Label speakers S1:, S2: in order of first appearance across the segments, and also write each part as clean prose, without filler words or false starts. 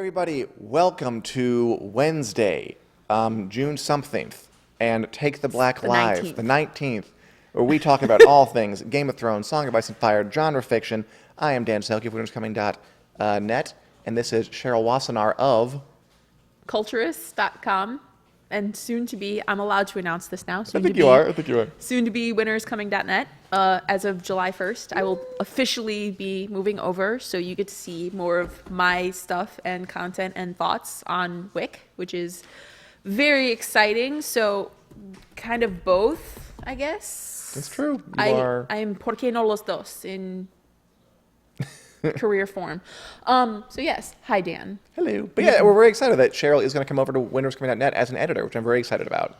S1: everybody, welcome to Wednesday, June something, and Take the Black Live, the 19th, where we talk about all things Game of Thrones, Song of Ice and Fire, genre fiction. I am Dan Selcke of winterscoming.net, and this is Cheryl Wassenaar of
S2: Culturist.com, and soon to be, I'm allowed to announce this now.
S1: I think you are.
S2: Soon to be winterscoming.net. As of July 1st, I will officially be moving over, so you get to see more of my stuff and content and thoughts on Wick, which is very exciting. So kind of both, I guess.
S1: That's true.
S2: I am por qué no los dos in career form. So yes, hi Dan.
S1: Hello. But yeah, we're very excited that Cheryl is going to come over to winterscoming.net as an editor, which I'm very excited about.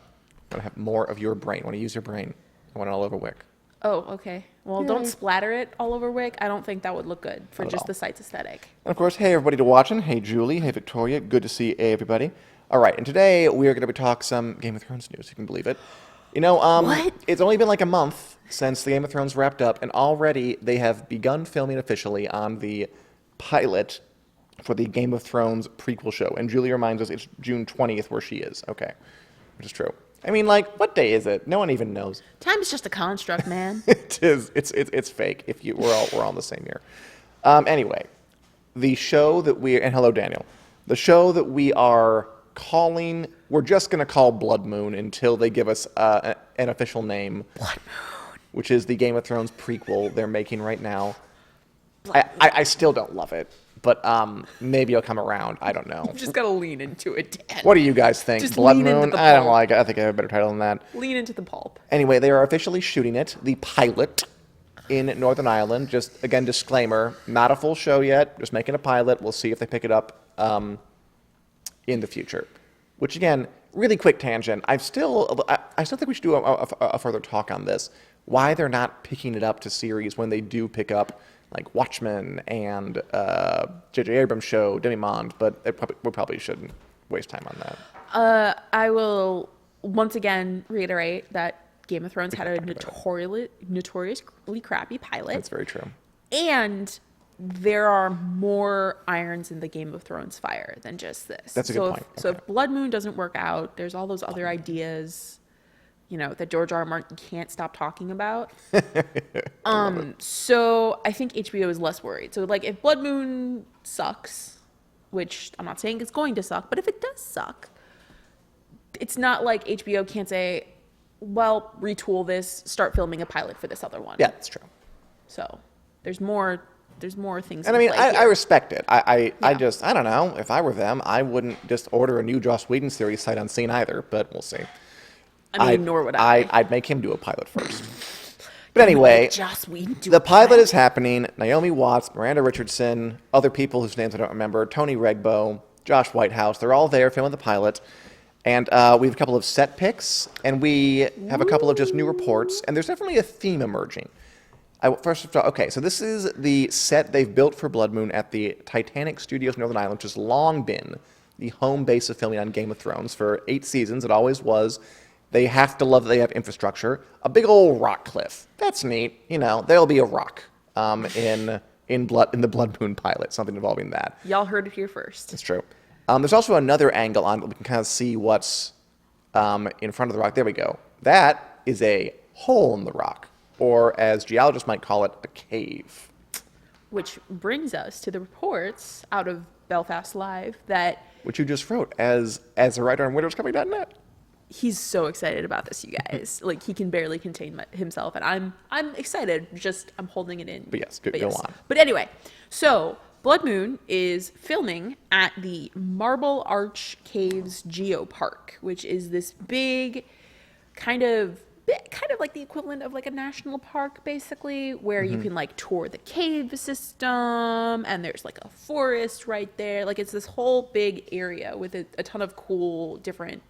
S1: I want to have more of your brain. I want to use your brain. I want it all over Wick.
S2: Oh, okay. Well,
S1: Yay.
S2: don't splatter it all over Wick. I don't think that would look good for
S1: Not at
S2: just
S1: all.
S2: the site's aesthetic.
S1: And of course, hey everybody to watching. Hey Julie. Hey Victoria. Good to see everybody. All right, and today we are going to be talking some Game of Thrones news. You can believe it. You know,
S2: What?
S1: It's only been like a month since the Game of Thrones wrapped up, and already they have begun filming officially on the pilot for the Game of Thrones prequel show. And Julie reminds us it's June 20th where she is. Okay, which is true. I mean, like, what day is it? No one even knows.
S2: Time is just a construct, man.
S1: It is. It's fake. We're all in the same year. Anyway, the show that and hello Daniel, the show that we are calling, we're just going to call Bloodmoon until they give us an official name.
S2: Bloodmoon.
S1: Which is the Game of Thrones prequel they're making right now. I still don't love it, but maybe I'll come around. I don't know.
S2: You just gotta lean into it, Dan.
S1: What do you guys think?
S2: Just
S1: Blood
S2: lean into
S1: Moon?
S2: the
S1: I don't
S2: pulp.
S1: like it. I think I have a better title than that.
S2: Lean into the pulp.
S1: Anyway, they are officially shooting it, the pilot, in Northern Ireland. Just, again, disclaimer, not a full show yet, just making a pilot. We'll see if they pick it up in the future. Which, again, really quick tangent. I still think we should do a further talk on this. Why they're not picking it up to series when they do pick up, like, Watchmen and J.J. Abrams' show, Demi-Monde, but we probably shouldn't waste time on that.
S2: I will once again reiterate that Game of Thrones had a notoriously crappy pilot.
S1: That's very true.
S2: And there are more irons in the Game of Thrones fire than just this.
S1: That's a good point.
S2: So if Blood Moon doesn't work out, there's all those other ideas, that George R.R. Martin can't stop talking about. So I think HBO is less worried. So like if Blood Moon sucks, which I'm not saying it's going to suck, but if it does suck, it's not like HBO can't say, well, retool this, start filming a pilot for this other one.
S1: Yeah, that's true.
S2: So there's more things.
S1: And I mean, I respect it. I don't know. If I were them, I wouldn't just order a new Joss Whedon series sight unseen either, but we'll see.
S2: I mean, nor would I.
S1: I'd make him do a pilot first. But anyway,
S2: Joss Whedon do
S1: the
S2: a
S1: pilot is happening. Naomi Watts, Miranda Richardson, other people whose names I don't remember, Tony Regbo, Josh Whitehouse, they're all there filming the pilot. And we have a couple of set picks, and we have a couple of just new reports, and there's definitely a theme emerging. Okay, so this is the set they've built for Blood Moon at the Titanic Studios Northern Ireland, which has long been the home base of filming on Game of Thrones for 8 seasons. It always was. They have to love that they have infrastructure. A big old rock cliff. That's neat. There'll be a rock in the Blood Moon pilot, something involving that.
S2: Y'all heard it here first.
S1: That's true. There's also another angle on it. We can kind of see what's in front of the rock. There we go. That is a hole in the rock, or as geologists might call it, a cave.
S2: Which brings us to the reports out of Belfast Live that...
S1: Which you just wrote as a writer on winterscoming.net.
S2: He's so excited about this, you guys. Like, he can barely contain himself, and I'm excited. Just, I'm holding it in.
S1: But yes, go on.
S2: But anyway, so... Blood Moon is filming at the Marble Arch Caves Geopark, which is this big kind of like the equivalent of like a national park, basically, where you can like tour the cave system, and there's like a forest right there. Like it's this whole big area with a ton of cool different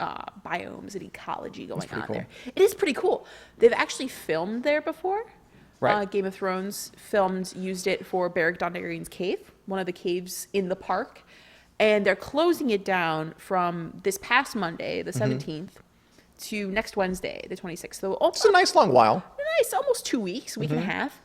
S2: biomes and ecology going on
S1: cool.
S2: there. It is pretty cool. They've actually filmed there before.
S1: Right.
S2: Game of Thrones used it for Beric Dondarrion's cave, one of the caves in the park. And they're closing it down from this past Monday, the 17th, to next Wednesday, the 26th. So
S1: It's a nice long while.
S2: nice, almost 2 weeks, week and a half.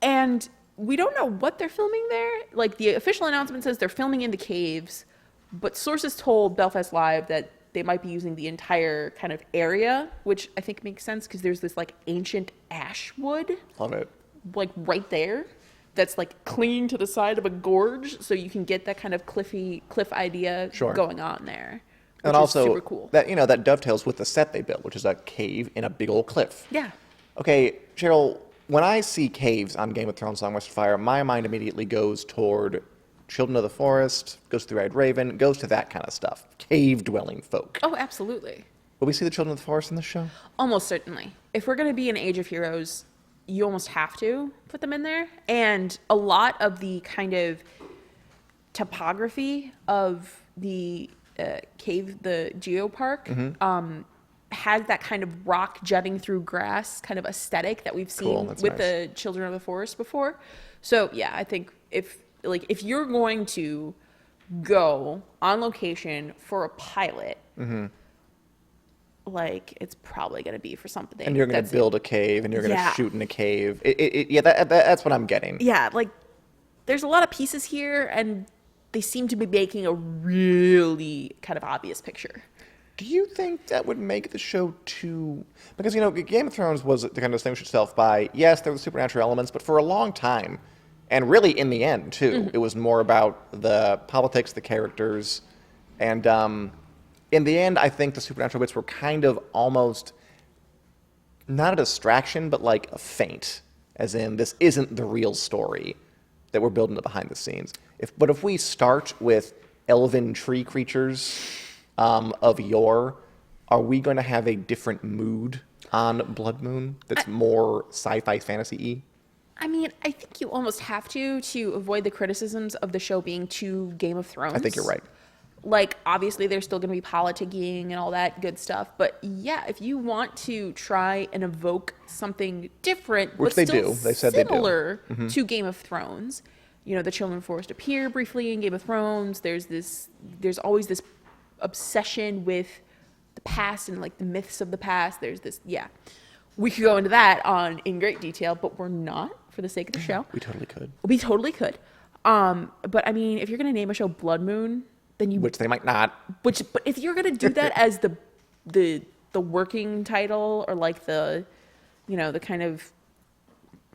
S2: And we don't know what they're filming there. Like, the official announcement says they're filming in the caves, but sources told Belfast Live that they might be using the entire kind of area, which I think makes sense because there's this like ancient ash wood,
S1: Love it.
S2: like right there, that's like clinging to the side of a gorge, so you can get that kind of cliff idea
S1: Sure.
S2: going on there. Which
S1: And also,
S2: is super cool.
S1: that dovetails with the set they built, which is a cave in a big old cliff.
S2: Yeah.
S1: Okay, Cheryl, when I see caves on Game of Thrones Song of Ice and Fire, my mind immediately goes toward Children of the Forest, goes to the Red Raven, goes to that kind of stuff. Cave-dwelling folk.
S2: Oh, absolutely.
S1: Will we see the Children of the Forest in the show?
S2: Almost certainly. If we're going to be an Age of Heroes, you almost have to put them in there. And a lot of the kind of topography of the cave, the geopark, has that kind of rock jutting through grass kind of aesthetic that we've
S1: Cool,
S2: seen
S1: that's
S2: with
S1: nice.
S2: the Children of the Forest before. So yeah, I think if you're going to go on location for a pilot, like it's probably going to be for something.
S1: And you're going to
S2: that's-
S1: build a cave, and you're going to
S2: Yeah.
S1: shoot in a cave. That's what I'm getting.
S2: Yeah, like there's a lot of pieces here, and they seem to be making a really kind of obvious picture.
S1: Do you think that would make the show too... Because, Game of Thrones was to kind of distinguish itself by, yes, there were supernatural elements, but for a long time, and really in the end, too, it was more about the politics, the characters, and in the end, I think the supernatural bits were kind of almost not a distraction, but like a feint, as in, this isn't the real story that we're building behind the scenes. But if we start with elven tree creatures of yore, are we going to have a different mood on Bloodmoon that's more sci-fi fantasy-y?
S2: I mean, I think you almost have to avoid the criticisms of the show being too Game of Thrones.
S1: I think you're right.
S2: Like, obviously, there's still going to be politicking and all that good stuff. But yeah, if you want to try and evoke something different,
S1: Which
S2: but
S1: they
S2: still
S1: do. They said they do.
S2: similar to Game of Thrones, the Children of the Forest appear briefly in Game of Thrones. There's always this obsession with the past and like the myths of the past. There's this, yeah. We could go into that in great detail, but we're not for the sake of the show.
S1: We totally could.
S2: We totally could. But I mean, if you're going to name a show Bloodmoon, then
S1: Which they might not.
S2: but if you're going to do that as the working title, or like the kind of,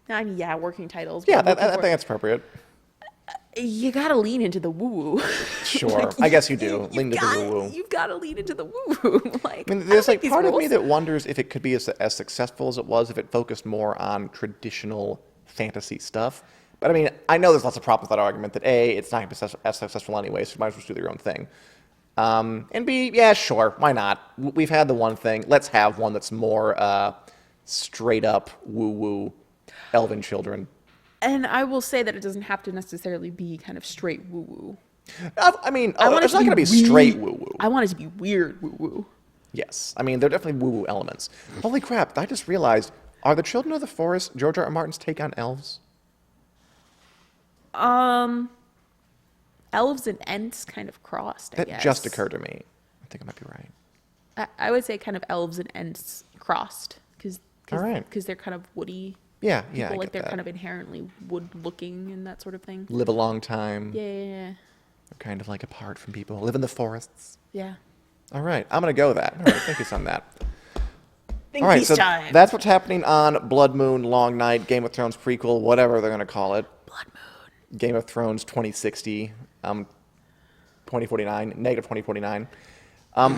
S2: I mean, yeah, working titles.
S1: Yeah,
S2: but
S1: I think that's appropriate.
S2: you got to lean into the woo-woo.
S1: Sure. I guess you do. Lean into the woo-woo.
S2: You've got to lean into the woo-woo. Like,
S1: I mean,
S2: I
S1: there's
S2: don't
S1: like
S2: these
S1: part of me
S2: rules.
S1: that wonders if it could be as successful as it was if it focused more on traditional fantasy stuff. But I mean, I know there's lots of problems with that argument that A, it's not going to be as successful anyway, so you might as well just do your own thing. And B, yeah, sure, why not? We've had the one thing. Let's have one that's more straight up woo-woo elven children.
S2: And I will say that it doesn't have to necessarily be kind of straight woo-woo.
S1: I mean,
S2: want
S1: it's
S2: it
S1: not going to be straight woo-woo.
S2: I want it to be weird woo-woo.
S1: Yes. I mean, there are definitely woo-woo elements. Holy crap, I just realized, are the Children of the Forest George R.R. Martin's take on elves?
S2: Elves and Ents kind of crossed, I
S1: That
S2: guess.
S1: just occurred to me. I think I might be right.
S2: I would say kind of elves and Ents crossed, because
S1: All right.
S2: they're kind of woody.
S1: Yeah,
S2: People,
S1: yeah, I
S2: like
S1: get
S2: they're
S1: that.
S2: kind of inherently wood-looking and that sort of thing.
S1: Live a long time.
S2: Yeah.
S1: They're kind of like apart from people. Live in the forests.
S2: Yeah.
S1: All right, I'm going to go with that. All right, thank you on that.
S2: Think
S1: All right,
S2: peace
S1: so
S2: time.
S1: that's what's happening on Blood Moon, Long Night, Game of Thrones prequel, whatever they're going to call it.
S2: Blood Moon.
S1: Game of Thrones 2060, 2049, negative 2049.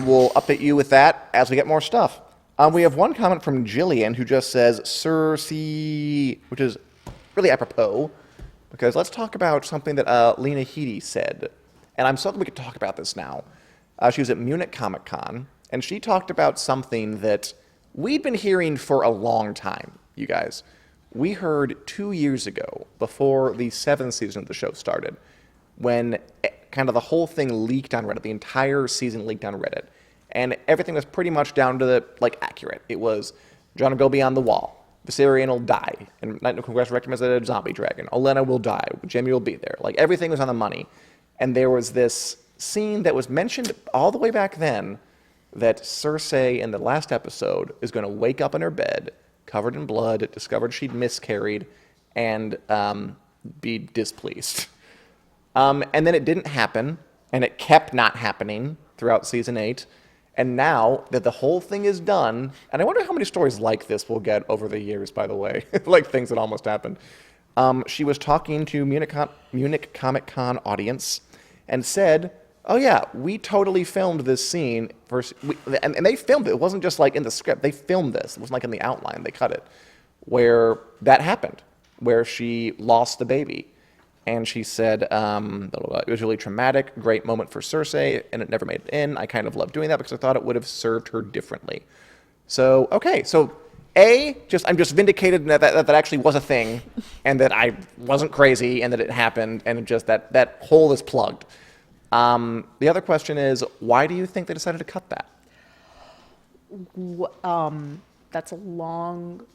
S1: We'll update you with that as we get more stuff. We have one comment from Jillian who just says, Cersei, which is really apropos, because let's talk about something that Lena Headey said. And I'm so glad we could talk about this now. She was at Munich Comic Con, and she talked about something that we'd been hearing for a long time, you guys. We heard 2 years ago, before the 7th season of the show started, when kind of the whole thing leaked on Reddit, the entire season leaked on Reddit, and everything was pretty much down to the, accurate. It was, Jon will go beyond the wall, Viserion will die, and Night of Congress recommends that a zombie dragon, Olenna will die, Jaime will be there. Everything was on the money. And there was this scene that was mentioned all the way back then, that Cersei in the last episode is going to wake up in her bed, covered in blood, discovered she'd miscarried, and be displeased. And then it didn't happen, and it kept not happening throughout season 8. And now that the whole thing is done, and I wonder how many stories like this we'll get over the years, by the way, like things that almost happened. She was talking to Munich Comic Con audience and said, oh yeah, we totally filmed this scene. And they filmed it. It wasn't just like in the script. They filmed this. It wasn't like in the outline. They cut it. Where that happened, where she lost the baby. And she said, it was really traumatic, great moment for Cersei, and it never made it in. I kind of loved doing that because I thought it would have served her differently. So, okay, so I'm just vindicated that actually was a thing, and that I wasn't crazy, and that it happened, and just that hole is plugged. The other question is, why do you think they decided to cut that?
S2: That's a long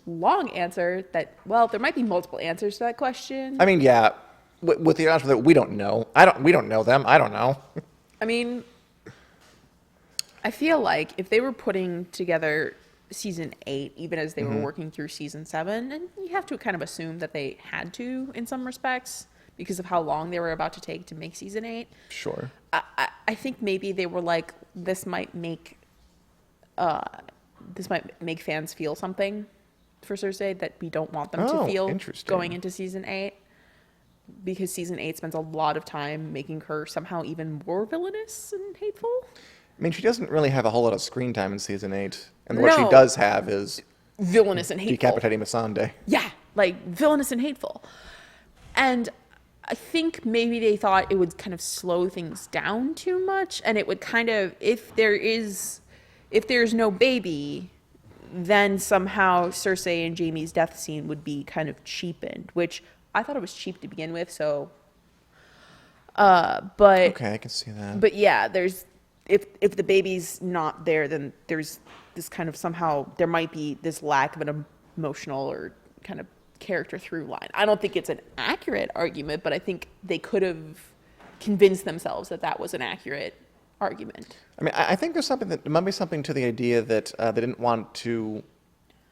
S2: answer. There might be multiple answers to that question.
S1: I mean, yeah. With the honest with it, we don't know. We don't know them. I don't know.
S2: I mean, I feel like if they were putting together season 8, even as they were working through season 7, and you have to kind of assume that they had to in some respects because of how long they were about to take to make season 8.
S1: Sure.
S2: I think maybe they were like, this might make fans feel something for Cersei that we don't want them to feel going into season 8. Because season 8 spends a lot of time making her somehow even more villainous and hateful.
S1: I mean, she doesn't really have a whole lot of screen time in season 8. And what she does have is
S2: villainous and hateful.
S1: Decapitating Missandei.
S2: Yeah, like villainous and hateful. And I think maybe they thought it would kind of slow things down too much. And it would kind of, if there's no baby, then somehow Cersei and Jaime's death scene would be kind of cheapened, which I thought it was cheap to begin with, so but
S1: okay, I can see that.
S2: But yeah, there's if the baby's not there, then there's this kind of somehow there might be this lack of an emotional or kind of character through line. I don't think it's an accurate argument, but I think they could have convinced themselves that was an accurate argument.
S1: I mean, I think there might be something to the idea that they didn't want to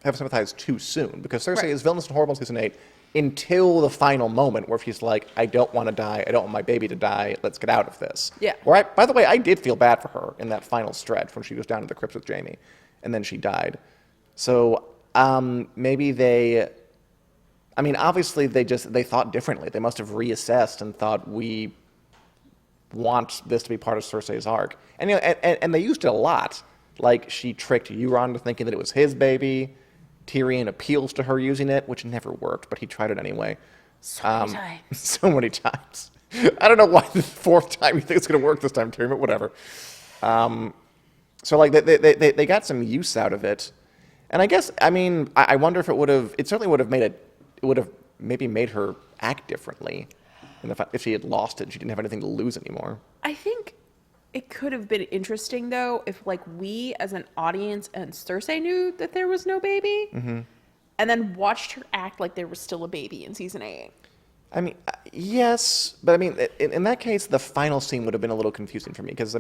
S1: have sympathized too soon, because Cersei is villainous and horrible in season 8 until the final moment where she's like, I don't want to die. I don't want my baby to die. Let's get out of this. Yeah. By the way, I did feel bad for her in that final stretch when she was down in the crypt with Jaime, and then she died. So maybe obviously they thought differently. They must have reassessed and thought, we want this to be part of Cersei's arc. And and they used it a lot. Like, she tricked Euron into thinking that it was his baby. Tyrion appeals to her using it, which never worked, but he tried it anyway.
S2: So many times.
S1: So many times. I don't know why the 4th time you think it's going to work this time, Tyrion, but whatever. So, like, they got some use out of it. And I guess, I wonder if it certainly would have maybe made her act differently. And if she had lost it, she didn't have anything to lose anymore.
S2: I think it could have been interesting, though, if, like, we as an audience and Cersei knew that there was no baby, and then watched her act like there was still a baby in season 8.
S1: Yes, but in that case, the final scene would have been a little confusing for me, because,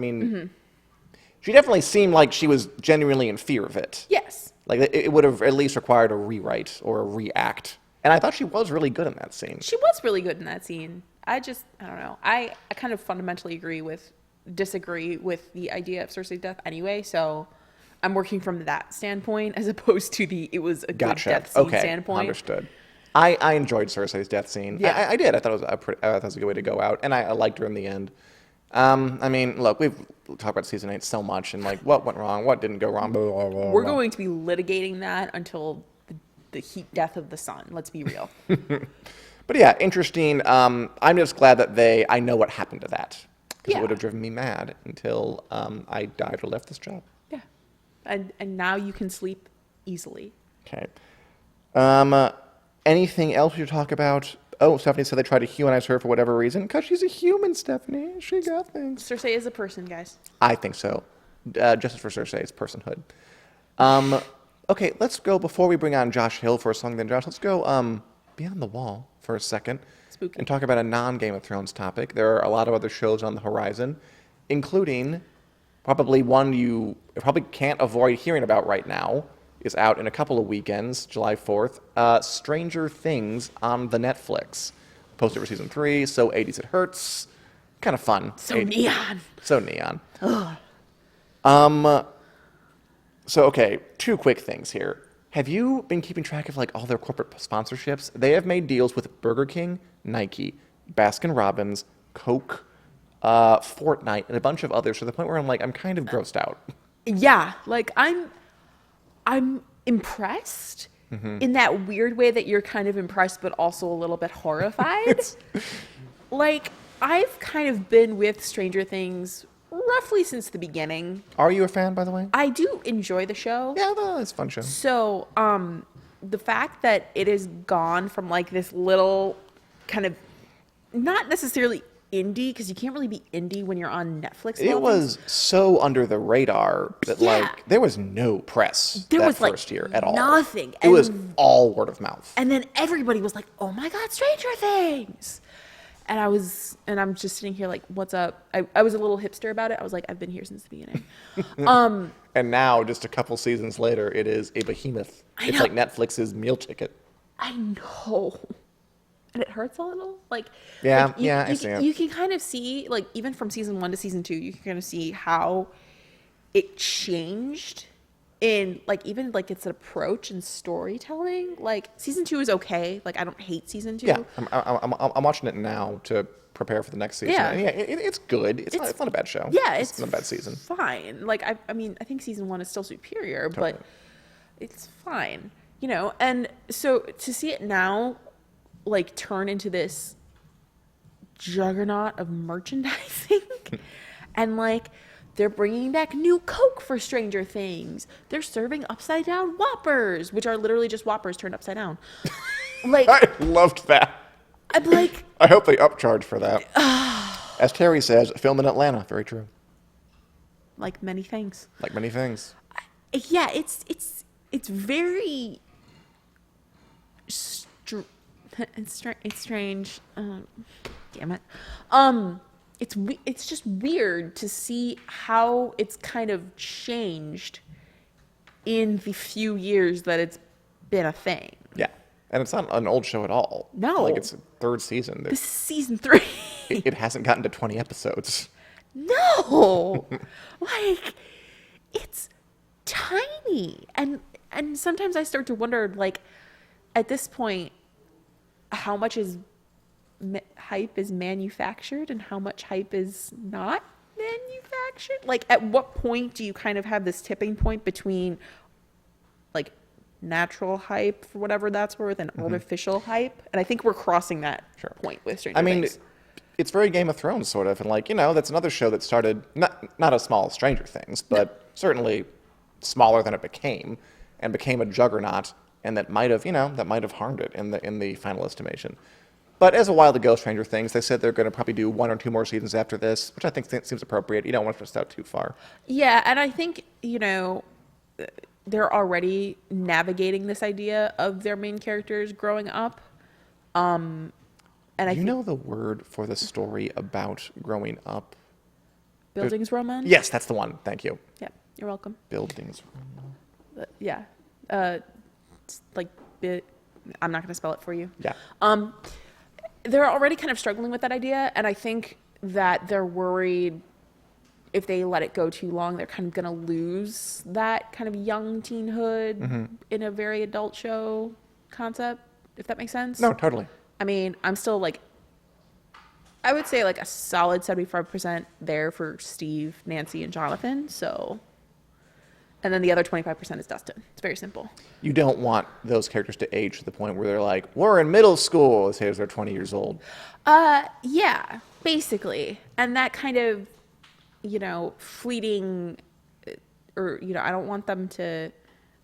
S1: she definitely seemed like she was genuinely in fear of it.
S2: Yes.
S1: Like, it would have at least required a rewrite or a react. And I thought she was really good in that scene.
S2: She was really good in that scene. I don't know. I kind of fundamentally disagree with the idea of Cersei's death anyway, so I'm working from that standpoint as opposed to it was a good death scene standpoint.
S1: Understood. I enjoyed Cersei's death scene. Yeah. I did. I thought it was a good way to go out, and I liked her in the end. Look, we've talked about season 8 so much, and like, what went wrong, what didn't go wrong. Blah, blah, blah,
S2: We're going to be litigating that until the heat death of the sun. Let's be real.
S1: But yeah, interesting. I'm just glad that I know what happened to that. Because it would have driven me mad until I died or left this job.
S2: Yeah. And now you can sleep easily.
S1: Okay. Anything else you talk about? Oh, Stephanie said they tried to humanize her for whatever reason. Because she's a human, Stephanie. She got things.
S2: Cersei is a person, guys.
S1: I think so. Justice for Cersei is personhood. Okay, let's go, before we bring on Josh Hill for a song, then Josh, let's go beyond the wall for a second.
S2: Spooky.
S1: And talk about a non-Game of Thrones topic. There are a lot of other shows on the horizon, including probably one you probably can't avoid hearing about right now, is out in a couple of weekends, July 4th, Stranger Things on the Netflix, posted for season 3. So 80s it hurts. Kind of fun.
S2: So neon.
S1: So neon.
S2: Ugh.
S1: So, okay, 2 quick things here. Have you been keeping track of, like, all their corporate sponsorships? They have made deals with Burger King, Nike, Baskin-Robbins, Coke, Fortnite, and a bunch of others to the point where I'm kind of grossed out.
S2: Yeah, like I'm impressed in that weird way that you're kind of impressed but also a little bit horrified. Like I've kind of been with Stranger Things roughly since the beginning.
S1: Are you a fan, by the way?
S2: I do enjoy the show.
S1: Yeah, well, it's a fun show.
S2: So, the fact that it is gone from like this little kind of not necessarily indie, because you can't really be indie when you're on Netflix.
S1: It was so under the radar that like there was no press
S2: There
S1: that
S2: was, like,
S1: first year at all.
S2: nothing.
S1: It was
S2: And-
S1: all word of mouth.
S2: And then everybody was like, "Oh my God, Stranger Things!" And I'm just sitting here like, "What's up?" I was a little hipster about it. I was like, "I've been here since the beginning."
S1: And now, just a couple seasons later, it is a behemoth. It's
S2: know.
S1: like Netflix's meal ticket.
S2: I know. And it hurts a little. Like,
S1: Yeah,
S2: like,
S1: yeah, I see it.
S2: You can kind of see, like, even from season 1 to season 2, you can kind of see how it changed in, like, even, like, its approach and storytelling. Like, season 2 is okay. Like, I don't hate season 2.
S1: Yeah, I'm watching it now to prepare for the next season.
S2: Yeah.
S1: And it's good. It's not a bad show.
S2: Yeah,
S1: it's not a bad season.
S2: Fine. Like, I mean, I think season 1 is still superior,
S1: Totally.
S2: but it's fine. You know, and so to see it now, like, turn into this juggernaut of merchandising and, like, they're bringing back new Coke for Stranger Things. They're serving upside down Whoppers, which are literally just Whoppers turned upside down. Like,
S1: I loved that.
S2: I'm like,
S1: I hope they upcharge for that. As Terry says, filmed in Atlanta. Very true.
S2: like many things.
S1: Like many things.
S2: Yeah, it's very it's strange. Damn it. It's just weird to see how it's kind of changed in the few years that it's been a thing.
S1: Yeah. And it's not an old show at all.
S2: No.
S1: Like, it's 3rd season.
S2: This is season 3.
S1: It hasn't gotten to 20 episodes.
S2: No. Like, it's tiny. And sometimes I start to wonder, like, at this point, how much is hype is manufactured and how much hype is not manufactured? Like, at what point do you kind of have this tipping point between, like, natural hype, for whatever that's worth, and artificial hype? And I think we're crossing that point with Stranger Things.
S1: It's very Game of Thrones, sort of. And, like, that's another show that started, not as small as Stranger Things, but certainly smaller than it became, and became a juggernaut, and that might have harmed it in the final estimation. But as a while ago, Stranger Things, they said they're going to probably do 1 or 2 more seasons after this, which I think seems appropriate. You don't want to push it out too far.
S2: Yeah, and I think, they're already navigating this idea of their main characters growing up. And I think
S1: know the word for the story about growing up?
S2: Buildings Romance?
S1: Yes, that's the one. Thank you.
S2: Yeah, you're welcome.
S1: Buildings.
S2: Yeah. It's like, I'm not going to spell it for you.
S1: Yeah.
S2: They're already kind of struggling with that idea, and I think that they're worried if they let it go too long, they're kind of going to lose that kind of young teenhood in a very adult show concept, if that makes sense.
S1: No, totally.
S2: I mean, I'm still like, I would say like a solid 75% there for Steve, Nancy, and Jonathan. So, and then the other 25% is Dustin. It's very simple.
S1: You don't want those characters to age to the point where they're like, we're in middle school, as they're 20 years old.
S2: Yeah, basically. And that kind of, fleeting, or, I don't want them to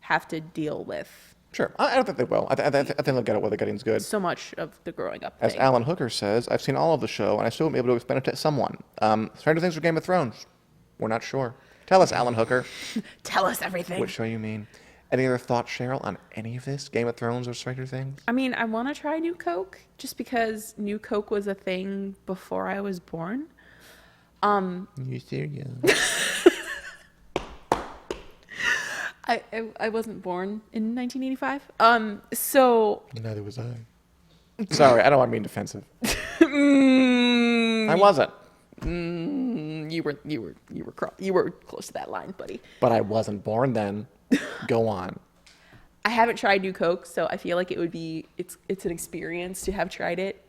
S2: have to deal with
S1: Sure. I don't think they will. I think they'll get it where the getting's good.
S2: so much of the growing up
S1: As
S2: thing.
S1: Alan Hooker says, I've seen all of the show, and I still won't be able to explain it to someone. Stranger Things or Game of Thrones? We're not sure. Tell us, Alan Hooker,
S2: Tell us everything.
S1: which show you mean. Any other thoughts, Cheryl, on any of this? Game of Thrones or Stranger Things?
S2: I mean, I want to try New Coke just because New Coke was a thing before I was born.
S1: You serious?
S2: I wasn't born in 1985. So
S1: Neither was I. Sorry, I don't want to be defensive. I wasn't.
S2: You were close to that line, buddy.
S1: But I wasn't born then. Go on.
S2: I haven't tried New Coke, so I feel like it's an experience to have tried it,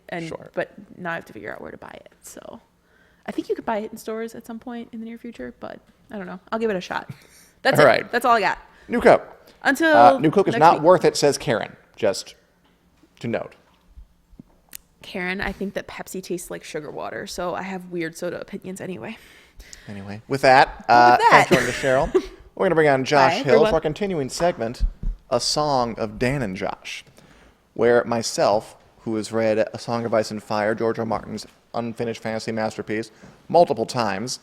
S2: but now I have to figure out where to buy it. So I think you could buy it in stores at some point in the near future, but I don't know. I'll give it a shot. That's
S1: all
S2: it.
S1: right.
S2: That's all I got.
S1: New Coke.
S2: Until
S1: New Coke is
S2: next
S1: not
S2: week.
S1: worth it, says Karen. Just to note.
S2: Karen, I think that Pepsi tastes like sugar water, so I have weird soda opinions anyway.
S1: Anyway, with that, thanks for joining us, Cheryl. We're going to bring on Josh
S2: Hi,
S1: Hill
S2: everyone.
S1: for our continuing segment, A Song of Dan and Josh, where myself, who has read A Song of Ice and Fire, George R. R. Martin's unfinished fantasy masterpiece, multiple times,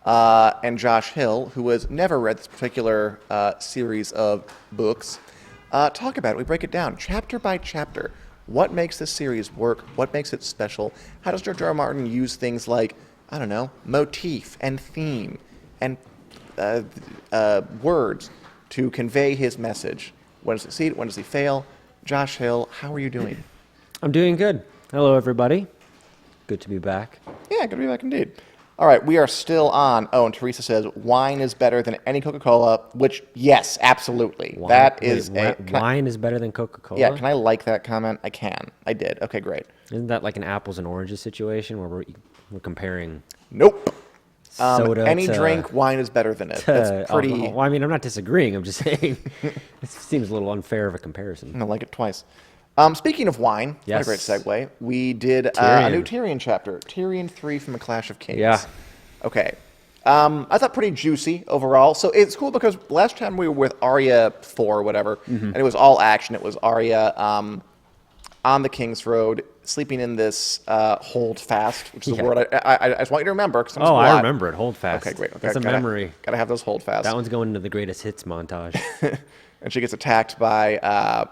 S1: and Josh Hill, who has never read this particular series of books, talk about it. We break it down chapter by chapter. What makes this series work? What makes it special? How does George R. R. Martin use things like, I don't know, motif and theme and words to convey his message? When does he succeed? When does he fail? Josh Hill, how are you doing?
S3: I'm doing good. Hello, everybody. Good to be back.
S1: Yeah, good to be back indeed. All right, we are still on. Oh, and Teresa says wine is better than any Coca-Cola, which, yes, absolutely.
S3: Wine is better than Coca-Cola?
S1: Yeah, can I like that comment? I can. I did. Okay, great.
S3: Isn't that like an apples and oranges situation where we're comparing
S1: Nope.
S3: soda
S1: Any
S3: to,
S1: drink, wine is better than it.
S3: to
S1: That's pretty.
S3: alcohol? Well, I mean, I'm not disagreeing. I'm just saying it seems a little unfair of a comparison.
S1: I like it twice. Speaking of wine, what a
S3: Yes.
S1: great segue. We did a
S3: Tyrion.
S1: new Tyrion chapter, Tyrion 3 from A Clash of Kings.
S3: Yeah.
S1: Okay. I thought pretty juicy overall. So it's cool because last time we were with Arya 4 or whatever, and it was all action. It was Arya on the King's Road, sleeping in this hold fast, which is a
S3: Yeah.
S1: word I just want you to remember. Cause
S3: Oh, I remember it. Hold fast.
S1: Okay, great. Okay,
S3: That's a memory.
S1: Gotta have those hold fast.
S3: That one's going into the greatest hits montage.
S1: And she gets attacked by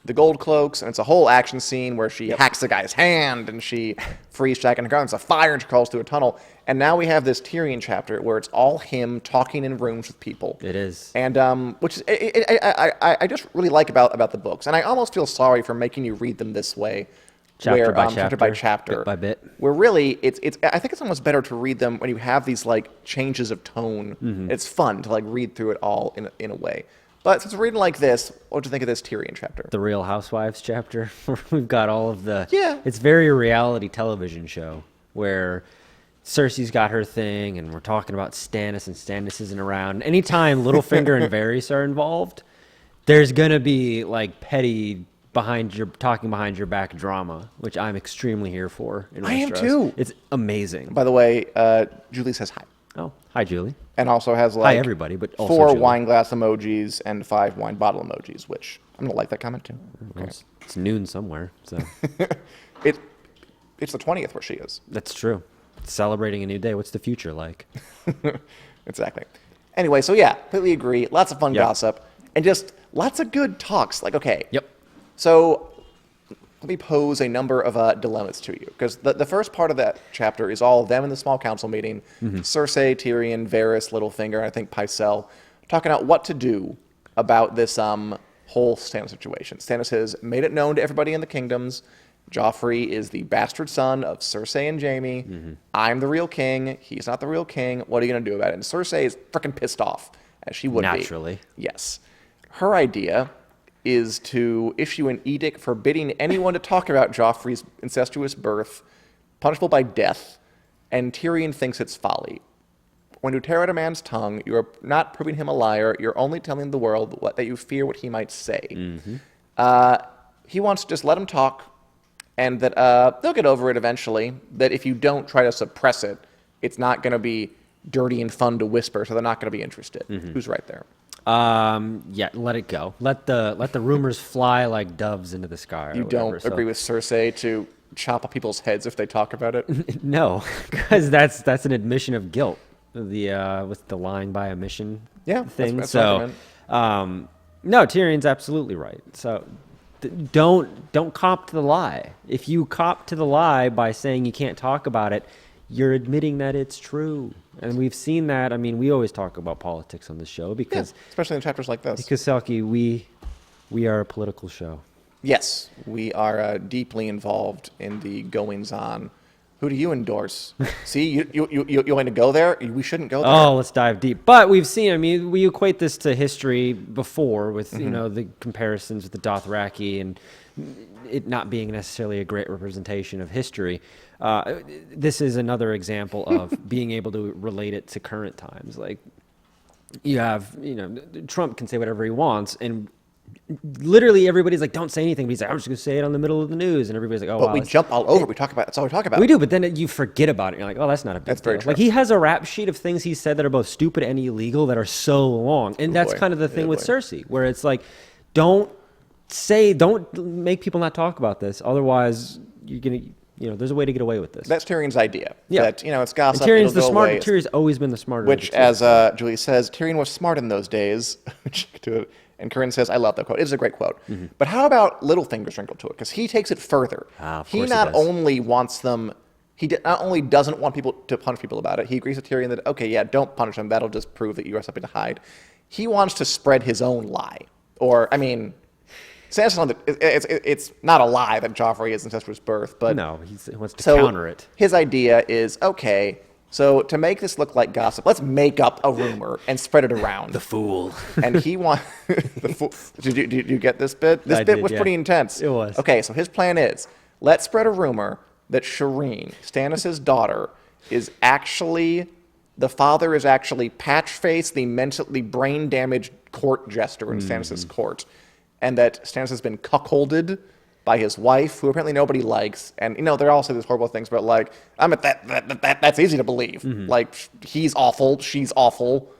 S1: the Gold Cloaks, and it's a whole action scene where she hacks the guy's hand, and she frees Jack in the ground. It's a fire, and she crawls through a tunnel. And now we have this Tyrion chapter where it's all him talking in rooms with people.
S3: It is.
S1: And which is I just really like about the books, and I almost feel sorry for making you read them this way,
S3: Chapter by
S1: chapter by
S3: chapter,
S1: chapter,
S3: bit by bit.
S1: Where really it's I think it's almost better to read them when you have these like changes of tone. It's fun to like read through it all in a way. But since we're reading like this, what do you think of this Tyrion chapter?
S3: The Real Housewives chapter. We've got all of the...
S1: Yeah.
S3: It's very a reality television show where Cersei's got her thing and we're talking about Stannis and Stannis isn't around. Anytime Littlefinger and Varys are involved, there's going to be like petty talking behind your back drama, which I'm extremely here for in Westeros.
S1: I am too.
S3: It's amazing.
S1: By the way, Julie says hi.
S3: Oh, hi, Julie.
S1: And also has like
S3: everybody, but also
S1: 4
S3: Julie.
S1: wine glass emojis and 5 wine bottle emojis, which I'm gonna like that comment too.
S3: Well, it's noon somewhere, so
S1: It's the 20th where she is.
S3: that's true. Celebrating a new day. What's the future like?
S1: Exactly. Anyway, so yeah, completely agree. Lots of fun
S3: Yep.
S1: gossip and just lots of good talks. Like, okay,
S3: Yep.
S1: so let me pose a number of dilemmas to you, because the first part of that chapter is all of them in the small council meeting, Cersei, Tyrion, Varys, Littlefinger, and I think Pycelle, talking out what to do about this whole Stannis situation. Stannis has made it known to everybody in the kingdoms. Joffrey is the bastard son of Cersei and Jaime. I'm the real king. He's not the real king. What are you going to do about it? And Cersei is freaking pissed off, as she would
S3: Naturally.
S1: be. Yes. Her idea is to issue an edict forbidding anyone to talk about Joffrey's incestuous birth, punishable by death, and Tyrion thinks it's folly. When you tear out a man's tongue, you are not proving him a liar. You're only telling the world that you fear what he might say. He wants to just let him talk, and that they'll get over it eventually, that if you don't try to suppress it, it's not going to be dirty and fun to whisper, so they're not going to be interested. Who's right there?
S3: Yeah, let it go. Let the rumors fly like doves into the sky.
S1: You don't agree with Cersei to chop off people's heads if they talk about it?
S3: No, because that's an admission of guilt. With the lying by omission thing.
S1: That's an
S3: No, Tyrion's absolutely right. So don't cop to the lie. If you cop to the lie by saying you can't talk about it, you're admitting that it's true. And we've seen that. I mean, we always talk about politics on this show because
S1: especially in chapters like this.
S3: Selcke, we are a political show.
S1: Yes, we are deeply involved in the goings-on. Who do you endorse? See, you want to go there? We shouldn't go there.
S3: Oh, let's dive deep. But we've seen, I mean, we equate this to history before with, the comparisons with the Dothraki and it not being necessarily a great representation of history. This is another example of being able to relate it to current times. Like, you have, Trump can say whatever he wants, and literally everybody's like, don't say anything. But he's like, I'm just going to say it on the middle of the news. And everybody's like, oh,
S1: But
S3: wow.
S1: we jump all over. We talk about that's all we talk about.
S3: We do, but then you forget about it. You're like, oh, that's not a big
S1: That's
S3: deal.
S1: very true.
S3: Like, he has a rap sheet of things he said that are both stupid and illegal that are so long. And that's
S1: boy.
S3: kind of the thing
S1: Yeah,
S3: with
S1: boy.
S3: Cersei, where it's like, don't make people not talk about this. Otherwise, you're going to, there's a way to get away with this.
S1: That's Tyrion's idea.
S3: Yeah.
S1: That, it's gossip.
S3: And Tyrion's
S1: it'll
S3: the
S1: go
S3: smart.
S1: away.
S3: Tyrion's always been the smarter.
S1: Which,
S3: of the two.
S1: as Julie says, Tyrion was smart in those days. And Corinne says, I love that quote. It's a great quote. But how about Littlefinger sprinkled to it? Because he takes it further.
S3: Of
S1: He
S3: course
S1: not
S3: does.
S1: only wants them, not only doesn't want people to punish people about it, he agrees with Tyrion that, okay, yeah, don't punish them. That'll just prove that you have something to hide. He wants to spread his own lie. Or, I mean, it's not a lie that Joffrey is incestuous birth, but
S3: No, he wants to counter it.
S1: his idea is, okay, so to make this look like gossip, let's make up a rumor and spread it around.
S3: The fool.
S1: And he wants the fool. Did you get this bit? This
S3: I
S1: bit
S3: did,
S1: was
S3: yeah.
S1: pretty intense.
S3: It was.
S1: Okay, so his plan is, let's spread a rumor that Shireen, Stannis' daughter, the father is actually Patchface, the mentally brain-damaged court jester in Stannis' court, and that Stannis has been cuckolded by his wife, who apparently nobody likes. And, they're all saying these horrible things, but, like, that's easy to believe. Like, he's awful, she's awful,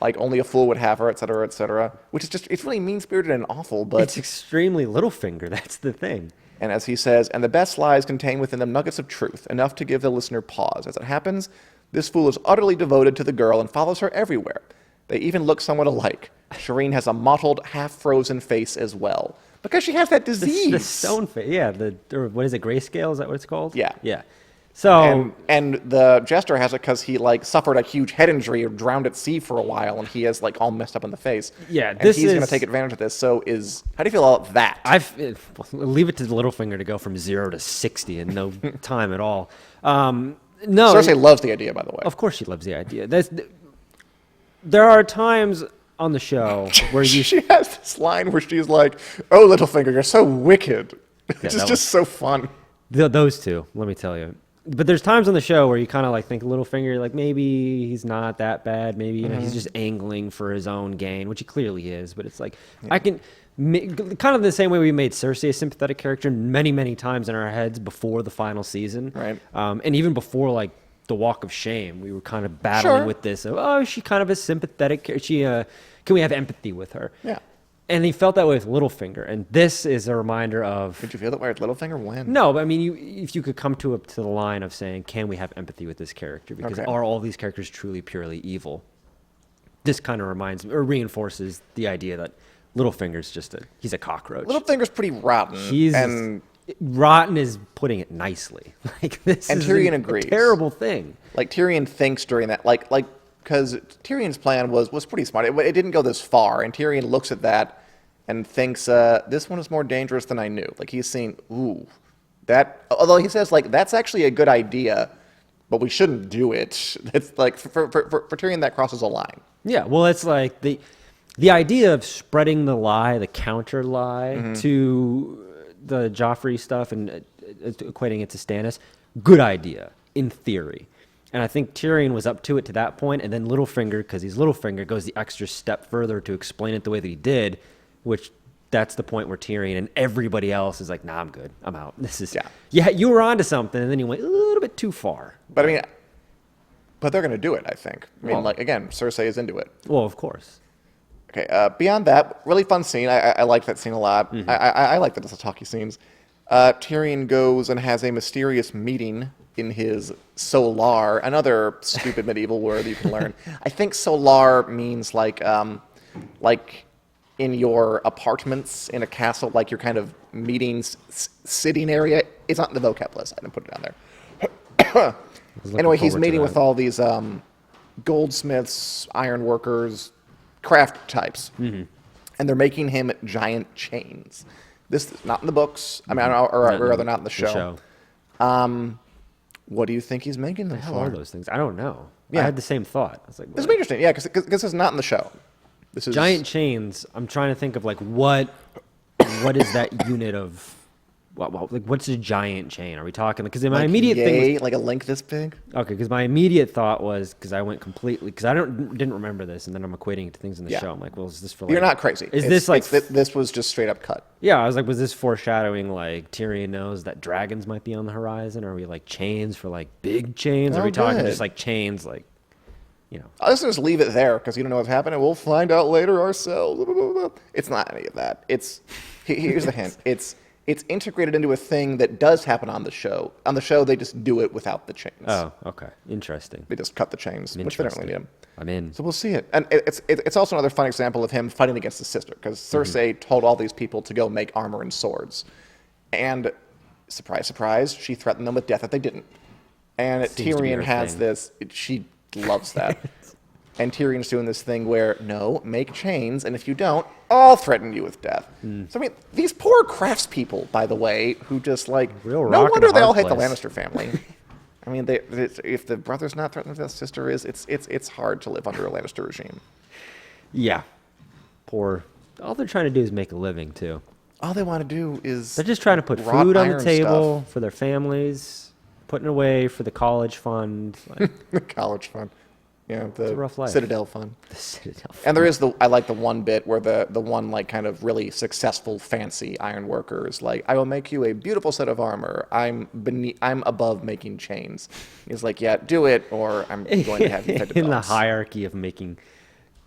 S1: like, only a fool would have her, et cetera, which is just, it's really mean-spirited and awful, but...
S3: It's extremely Littlefinger. That's the thing.
S1: And as he says, and the best lies contain within them nuggets of truth, enough to give the listener pause. As it happens, this fool is utterly devoted to the girl and follows her everywhere. They even look somewhat alike. Shireen has a mottled, half-frozen face as well. Because she has that disease.
S3: The stone face. Yeah, or what is it, grayscale? Is that what it's called?
S1: Yeah.
S3: Yeah. So,
S1: And the jester has it because he, like, suffered a huge head injury or drowned at sea for a while, and he is, like, all messed up in the face.
S3: Yeah,
S1: and
S3: this
S1: he's going to
S3: is-
S1: take advantage of this. So how do you feel about that?
S3: leave it to Littlefinger to go from 0 to 60 in no time at all. No.
S1: Cersei loves the idea, by the way.
S3: Of course she loves the idea. There are times on the show where you...
S1: She has this line where she's like, "Oh, Littlefinger, you're so wicked." It's
S3: that
S1: just so fun.
S3: Those two, let me tell you. But there's times on the show where you kind of like think Littlefinger, like maybe he's not that bad. Maybe he's just angling for his own gain, which he clearly is. But it's like I can kind of the same way we made Cersei a sympathetic character many, many times in our heads before the final season,
S1: Right.
S3: And even before like the Walk of Shame, we were kind of battling
S1: Sure.
S3: with this. Oh, is she kind of a sympathetic character? Can we have empathy with her?
S1: Yeah.
S3: And he felt that way with Littlefinger, and this is a reminder of.
S1: Did you feel that way with Littlefinger? When?
S3: No, but I mean, if you could come to the line of saying, can we have empathy with this character? Because
S1: Okay.
S3: are all these characters truly purely evil? This kind of reminds me, or reinforces the idea that Littlefinger's he's a cockroach.
S1: Littlefinger's pretty rotten. and
S3: rotten is putting it nicely. Like this
S1: And
S3: is
S1: Tyrion
S3: a
S1: agrees.
S3: terrible thing.
S1: like Tyrion thinks during that, because Tyrion's plan was pretty smart. It didn't go this far, and Tyrion looks at that and thinks, this one is more dangerous than I knew. Like, he's seen, that, although he says, like, that's actually a good idea, but we shouldn't do it. It's like, for Tyrion, that crosses a line.
S3: Yeah, well, it's like the idea of spreading the lie, the counter lie to the Joffrey stuff and equating it to Stannis, good idea in theory. And I think Tyrion was up to it to that point, and then Littlefinger, because he's Littlefinger, goes the extra step further to explain it the way that he did, which that's the point where Tyrion and everybody else is like, nah, I'm good. I'm out. This is... Yeah, you were onto something, and then you went a little bit too far.
S1: But, I mean, but they're going to do it, I think. I mean,
S3: Well-
S1: like, again, Cersei is into it.
S3: Well, of course.
S1: Okay, beyond that, really fun scene. I like that scene a lot. I like the talkie scenes. Tyrion goes and has a mysterious meeting in his solar, another stupid medieval word you can learn. I think solar means like in your apartments in a castle, like your kind of meetings sitting area. It's not in the vocab list. I didn't put it down there. Anyway, he's meeting with all these goldsmiths, iron workers, craft types, and they're making him giant chains. This is not in the books. I mean, or rather, not in the show. What do you think he's making them
S3: What the hell
S1: for?
S3: are those things? I don't know.
S1: Yeah.
S3: I had the same thought. I was like,
S1: This
S3: what?
S1: would be interesting, yeah, because this is not in the show. This is
S3: Giant chains. I'm trying to think of like what is that unit of like what's a giant chain? Are we talking? Because my
S1: like,
S3: immediate thing was
S1: like a link this big.
S3: okay. Because my immediate thought was because I went completely because I didn't remember this, and then I'm equating it to things in the
S1: Yeah.
S3: show. I'm like, well, is this for like?
S1: You're not crazy.
S3: Is this like?
S1: this was just straight up cut?
S3: Yeah, I was like, was this foreshadowing like Tyrion knows that dragons might be on the horizon? Are we like chains for like big chains? Are we talking
S1: good.
S3: just like chains like, you know?
S1: Let's just leave it there because you don't know what's happening. We'll find out later ourselves. Blah, blah, blah. It's not any of that. Here's the hint. It's integrated into a thing that does happen on the show. On the show, they just do it without the chains.
S3: Oh, okay, interesting.
S1: They just cut the chains, which they don't really need them.
S3: I'm in.
S1: So we'll see it. And it's also another fun example of him fighting against his sister, because Cersei told all these people to go make armor and swords. And surprise, surprise, she threatened them with death if they didn't. And
S3: Seems to be
S1: Tyrion
S3: her
S1: has
S3: thing.
S1: this, she loves that. And Tyrion's doing this thing where, no, make chains, and if you don't, I'll threaten you with death. So, I mean, these poor craftspeople, by the way, who just, like,
S3: Real
S1: no
S3: rock and
S1: wonder they all
S3: hard
S1: hate the
S3: place.
S1: Lannister family. I mean, if the brother's not threatened with the sister is, it's hard to live under a Lannister regime.
S3: Yeah, poor. All they're trying to do is make a living too.
S1: All they want to do is
S3: They're just trying to put
S1: wrought
S3: food on the
S1: iron
S3: table for their families, putting away for the college fund. Like,
S1: the college fund. Yeah, the
S3: a rough life.
S1: Citadel fund.
S3: the Citadel.
S1: And there is I like the one bit where the one like kind of really successful fancy iron worker is like, I will make you a beautiful set of armor. I'm above making chains. He's like, yeah, do it, or I'm going to have you fed to
S3: In the
S1: dogs.
S3: hierarchy of making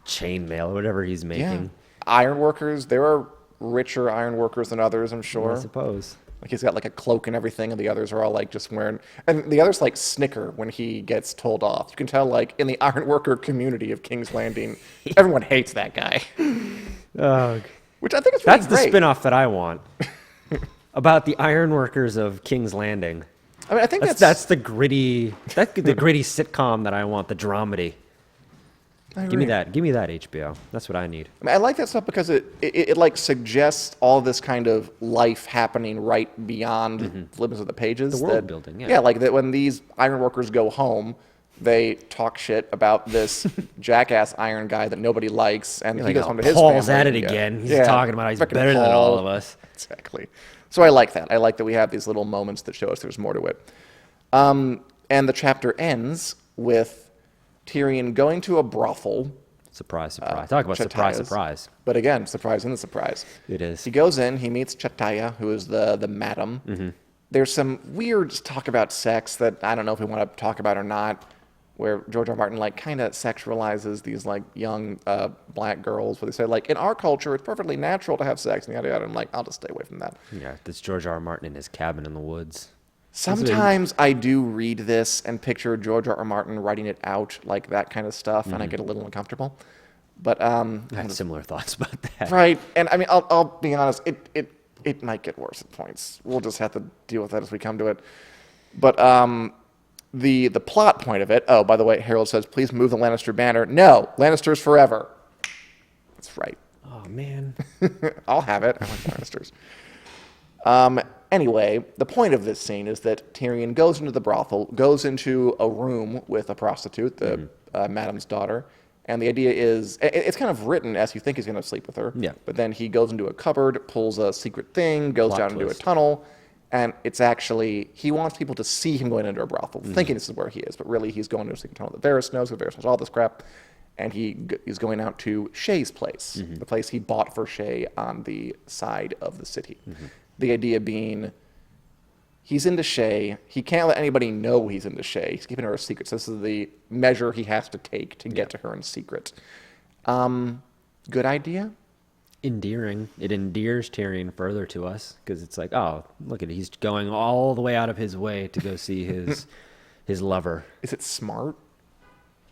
S3: chainmail or whatever he's
S1: Yeah,
S3: making.
S1: iron workers. There are richer iron workers than others, I'm sure.
S3: I suppose.
S1: Like he's got like a cloak and everything, and the others are all like just wearing. And the others like snicker when he gets told off. You can tell like in the ironworker community of King's Landing, everyone hates that guy.
S3: Oh,
S1: Which I think is really
S3: that's the
S1: great.
S3: spin-off that I want. About the ironworkers of King's Landing.
S1: I mean, I think
S3: That's the gritty sitcom that I want, the dramedy.
S1: I
S3: Give me
S1: agree.
S3: that. Give me that, HBO. That's what I need.
S1: I mean, I like that stuff because it like suggests all this kind of life happening right beyond the limits of the pages.
S3: The world
S1: that-
S3: building, yeah.
S1: Yeah, like that when these ironworkers go home, they talk shit about this jackass iron guy that nobody likes, and he
S3: Like,
S1: goes
S3: oh,
S1: home to his
S3: Paul's
S1: family.
S3: at it
S1: and, yeah.
S3: again. He's
S1: Yeah,
S3: talking about how he's
S1: frickin'
S3: better than
S1: Paul.
S3: all of us.
S1: Exactly. So I like that. I like that we have these little moments that show us there's more to it. And the chapter ends with Tyrion going to a brothel.
S3: Surprise, surprise. Talk about surprise,
S1: Chataya's.
S3: surprise.
S1: But again, surprise in the surprise.
S3: It is.
S1: He goes in, he meets Chataya, who is the madam. There's some weird talk about sex that I don't know if we want to talk about or not, where George R. Martin like kind of sexualizes these like young black girls, where they say like, in our culture, it's perfectly natural to have sex, and yada yada. I'm like, I'll just stay away from that.
S3: Yeah, this George R. R. Martin in his cabin in the woods.
S1: Sometimes I do read this and picture George R. R. Martin writing it out like that kind of stuff, and I get a little uncomfortable. But
S3: I had similar thoughts about that.
S1: right, and I mean, I'll be honest, it might get worse at points. We'll just have to deal with that as we come to it. But the plot point of it. Oh, by the way, Harold says, please move the Lannister banner. No, Lannisters forever. That's right.
S3: Oh, man.
S1: I'll have it. I like the Lannisters. Anyway, the point of this scene is that Tyrion goes into the brothel, goes into a room with a prostitute, the madam's daughter, and the idea is, it's kind of written as you think he's going to sleep with her.
S3: Yeah.
S1: But then he goes into a cupboard, pulls a secret thing, goes
S3: Plot
S1: down into a
S3: twist.
S1: tunnel, and it's actually, he wants people to see him going into a brothel, thinking this is where he is, but really he's going to a secret tunnel that Varys knows all this crap, and he's going out to Shay's place, the place he bought for Shay on the side of the city. The idea being, he's into Shay. He can't let anybody know he's into Shay. He's keeping her a secret. So this is the measure he has to take to get to her in secret. Good idea?
S3: Endearing. It endears Tyrion further to us because it's like, oh, look at it. He's going all the way out of his way to go see his lover.
S1: Is it smart?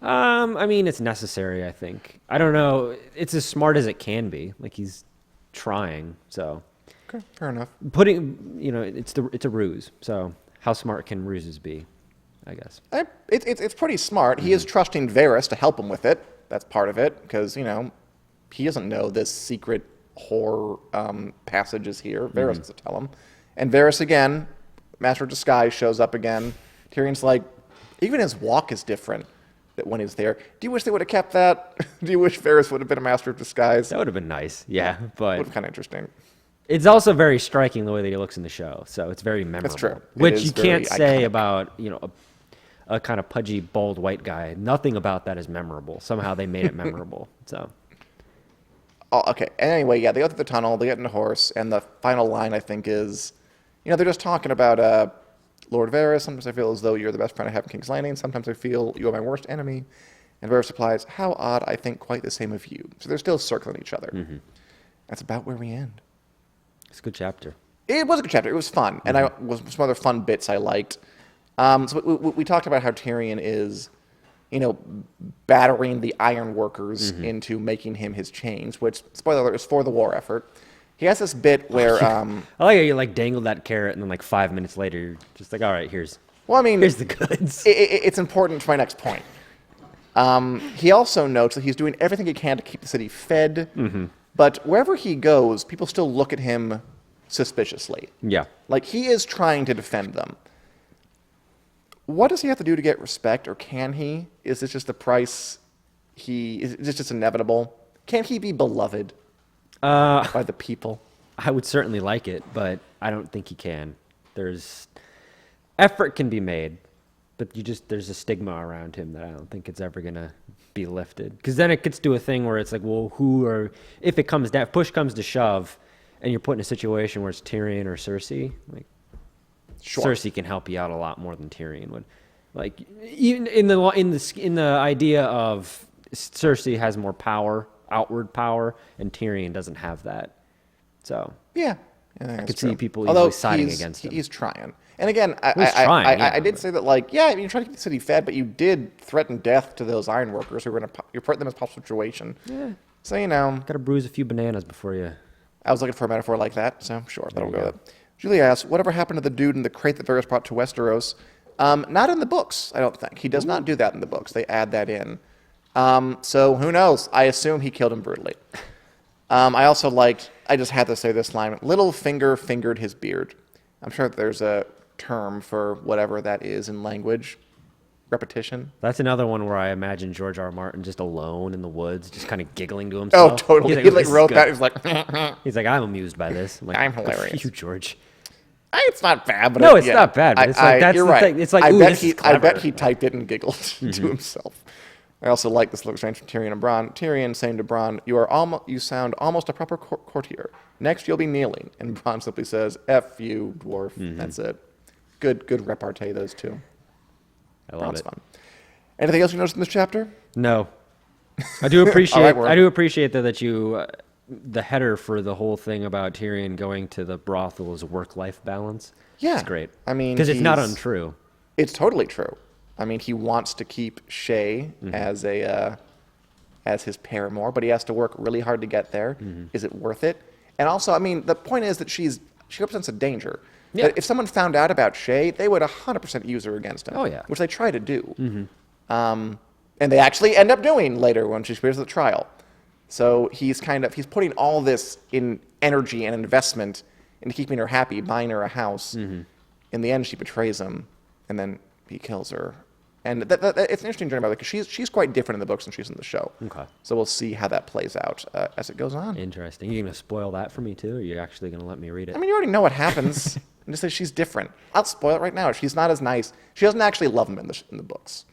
S3: I mean, it's necessary, I think. I don't know. It's as smart as it can be. Like, he's trying, so.
S1: Okay, fair enough.
S3: It's a ruse. So how smart can ruses be, I guess?
S1: It's pretty smart. He is trusting Varys to help him with it. That's part of it, because, he doesn't know this secret horror passages here. Varys has to tell him. And Varys again, Master of Disguise, shows up again. Tyrion's like, even his walk is different that when he's there. Do you wish they would have kept that? Do you wish Varys would have been a Master of Disguise?
S3: That would have been nice. Yeah, but
S1: Would have kind of interesting.
S3: it's also very striking the way that he looks in the show. So it's very memorable.
S1: true. It
S3: Which
S1: is
S3: you can't
S1: very
S3: say
S1: iconic.
S3: about, a kind of pudgy, bald white guy. Nothing about that is memorable. Somehow they made it memorable. So
S1: Oh, okay. And anyway, yeah, they go through the tunnel, they get in a horse, and the final line, I think, is, they're just talking about Lord Varys. Sometimes I feel as though you're the best friend I have in King's Landing. Sometimes I feel you are my worst enemy. And Varys replies, how odd, I think quite the same of you. So they're still circling each other. That's about where we end.
S3: it's a good chapter.
S1: It was a good chapter. It was fun. And I was some other fun bits I liked. So we talked about how Tyrion is, battering the Iron Workers into making him his chains, which, spoiler alert, is for the war effort. He has this bit where...
S3: I like how you dangled that carrot and then 5 minutes later you're just like, all right, here's the goods.
S1: It's important to my next point. He also notes that he's doing everything he can to keep the city fed, but wherever he goes, people still look at him suspiciously.
S3: Yeah.
S1: Like, he is trying to defend them. What does he have to do to get respect, or can he? Is this just the price is this just inevitable? Can he be beloved by the people?
S3: I would certainly like it, but I don't think he can. There's effort can be made, but there's a stigma around him that I don't think it's ever gonna be lifted. Because then it gets to a thing where it's like, well, if it comes down, push comes to shove, and you're put in a situation where it's Tyrion or Cersei, like
S1: Sure.
S3: Cersei can help you out a lot more than Tyrion would. Like even in the idea of Cersei has more power, outward power, and Tyrion doesn't have that. So
S1: Yeah.
S3: I could see people easily siding against him.
S1: He's trying. And again,
S3: He's trying,
S1: I did say that, you're trying to keep the city fed, but you did threaten death to those Iron Workers who were you're putting them in a possible situation.
S3: Yeah.
S1: So,
S3: Got to bruise a few bananas before you.
S1: I was looking for a metaphor like that, so sure, that'll
S3: you
S1: go
S3: go.
S1: with it. Julie asks, whatever happened to the dude in the crate that Varys brought to Westeros? Not in the books, I don't think. He does not do that in the books. They add that in. So who knows? I assume he killed him brutally. I also I just had to say this line, Littlefinger fingered his beard. I'm sure that there's a term for whatever that is in language. Repetition.
S3: That's another one where I imagine George R.R. Martin just alone in the woods, just kind of giggling to himself.
S1: Oh, totally.
S3: He's
S1: He
S3: "This is
S1: wrote
S3: good."
S1: that. He was like,
S3: He's like, I'm amused by this. I'm, like,
S1: I'm
S3: "Good
S1: hilarious."
S3: for you, George.
S1: it's not bad, but
S3: No, it's not bad, but it's like, that's
S1: you're
S3: the
S1: right.
S3: thing. It's like,
S1: I
S3: ooh,
S1: bet
S3: this
S1: he,
S3: is
S1: I bet
S3: clever.
S1: he typed it and giggled to himself. I also like this little exchange from Tyrion and Bronn. Tyrion saying to Bronn, you sound almost a proper courtier. Next, you'll be kneeling. And Bronn simply says, F you, dwarf. That's it. Good repartee, those two.
S3: I love
S1: Bronn's
S3: it.
S1: fun. Anything else you noticed in this chapter?
S3: No, I do appreciate.
S1: All right,
S3: I do appreciate that you, the header for the whole thing about Tyrion going to the brothel is work-life balance.
S1: Yeah.
S3: It's great.
S1: I mean,
S3: because it's not
S1: he's-
S3: untrue.
S1: It's totally true. I mean, he wants to keep Shay as his paramour, but he has to work really hard to get there. Is it worth it? And also, I mean, the point is that she represents a danger.
S3: Yeah.
S1: That if someone found out about Shay, they would 100% use her against him.
S3: Oh, yeah.
S1: Which they try to do. And they actually end up doing later when she appears at the trial. So he's putting all this in energy and investment into keeping her happy, buying her a house. In the end, she betrays him, and then he kills her. And it's an interesting journey, by the way, because she's quite different in the books than she's in the show.
S3: Okay.
S1: So we'll see how that plays out as it goes on.
S3: Interesting. You gonna spoil that for me too, or are you actually gonna let me read it?
S1: I mean, you already know what happens. And just say she's different. I'll spoil it right now. She's not as nice. She doesn't actually love him in the books.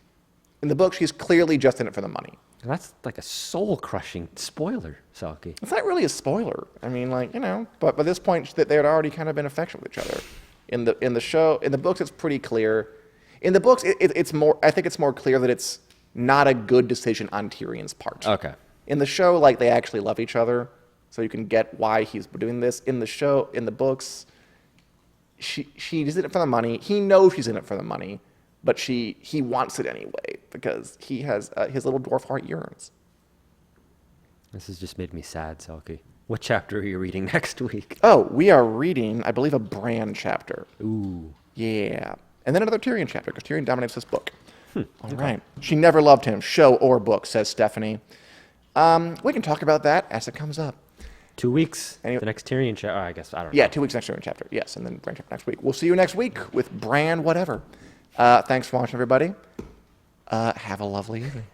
S1: In the book, she's clearly just in it for the money.
S3: That's like a soul-crushing spoiler, Selcke.
S1: It's not really a spoiler. I mean, but by this point, that they had already kind of been affectionate with each other. In the books, it's pretty clear. In the books, it's more. I think it's more clear that it's not a good decision on Tyrion's part.
S3: Okay.
S1: In the show, they actually love each other, so you can get why he's doing this. In the books, she's in it for the money. He knows she's in it for the money, but he wants it anyway because he has his little dwarf heart yearns.
S3: This has just made me sad, Selcke. What chapter are you reading next week?
S1: Oh, we are reading, I believe, a Bran chapter.
S3: Ooh.
S1: Yeah. And then another Tyrion chapter, because Tyrion dominates this book. All right. She never loved him, show or book, says Stephanie. We can talk about that as it comes up.
S3: 2 weeks.
S1: Any-
S3: The next Tyrion show. I guess, I don't know.
S1: Yeah, 2 weeks next chapter. Yes, and then Bran chapter next week. We'll see you next week with Bran whatever. Thanks for watching, everybody. Have a lovely evening.